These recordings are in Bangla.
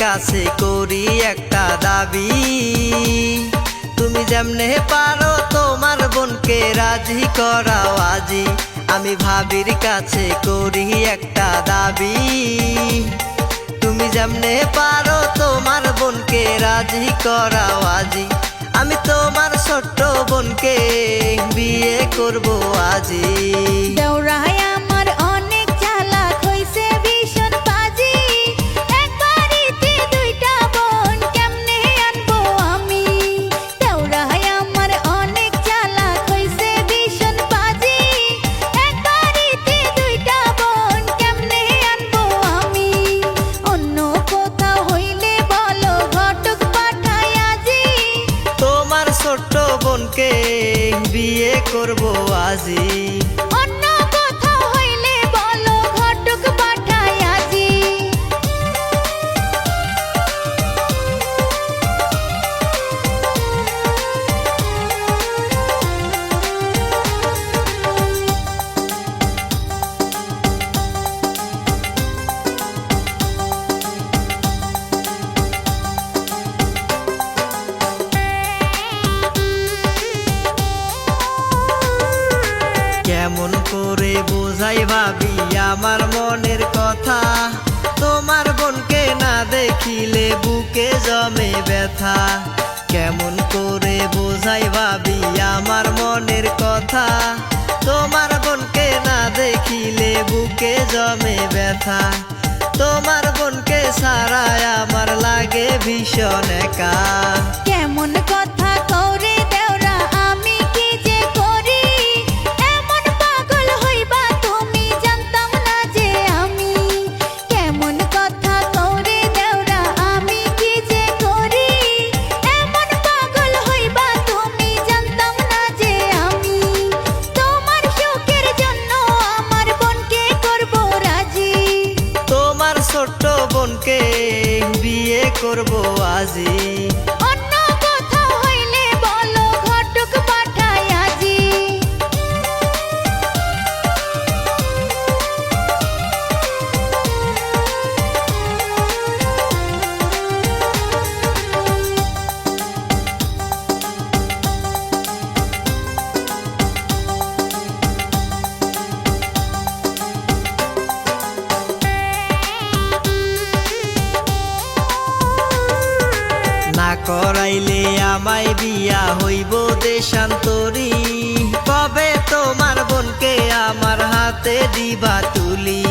কাছে করি একটা দাবি, তুমি যেমনে পারো তোমার বোনকে রাজি করাও আজি। আমি ভাবির কাছে করি একটা দাবি, তুমি যেমনে পারো তোমার বোনকে রাজি করাও আজি। আমি তোমার ছোট্ট বোনকে বিয়ে করব আজি। দেওরাই আমার অনেক চালাক হইছে ভীষণ বাজি, এক বাড়িতে দুইটা বোন কেমনে আনবো আমি। দেওরাই আমার অনেক চালাক হইছে ভীষণ বাজি, এক বাড়িতে দুইটা বোন কেমনে আনবো আমি। অন্য কোথাও হইলে বলো ঘটক পাঠাই আজি, তোমার ছোট্ট বোনকে বিয়ে করব আজি। অন্য কোথাও হইলে বলো ঘটক পাঠাই আজি। কেমন করে বোঝাই ভাবি আমার মনের কথা, তোমার বোনকে না দেখিলে বুকে জমে ব্যথা। কেমন করে বোঝাই ভাবি আমার মনের কথা, তোমার বোনকে না দেখিলে বুকে জমে ব্যথা। তোমার বোনকে ছাড়াই আমার লাগে ভীষণ একা। কেমন কথা কওরে দেওরা আমি কি যে করি, এমন পাগল হইবা তুমি জানতাম না যে আমি। কেমন কথা কওরে দেওরা আমি কি যে করি, এমন পাগল হইবা তুমি জানতাম না যে আমি। তোমার সুখের জন্য আমার বোনকে করব রাজি, তোমার ছোট্ট বোনকে বিয়ে করব আজি। অন্য কোথাও হইলে বলো ঘটক পাঠাই আজি। না করাইলে আমায় বিয়া হইব দেশান্তরী, কবে তোমার বোনকে আমার হাতে দিবা তুলি।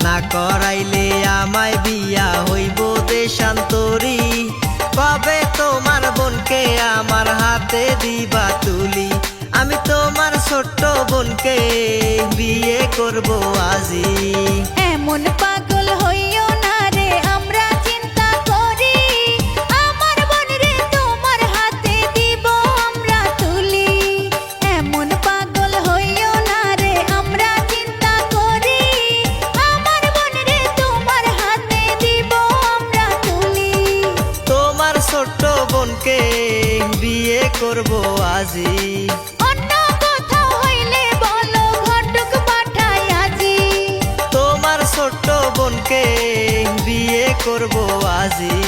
না করাইলে আমায় বিয়া হইব দেশান্তরী, কবে তোমার বোনকে আমার হাতে দিবা তুলি। আমি তোমার ছোট্ট বোনকে বিয়ে করব আজি। এমন পাগল হইও না রে আমরা চিন্তা করি, আমার বোন রে তোমার হাতে দিব আমরা তুলি। এমন পাগল হইও না রে আমরা চিন্তা করি, আমার বোন রে তোমার হাতে দিব আমরা তুলি। তোমার ছোট্ট বোনকে বিয়ে করব আজি। অন্য কোথাও হইলে বলো ঘটক পাঠাই আজি, তোমার ছোট্ট বোনকে বিয়ে করব আজি।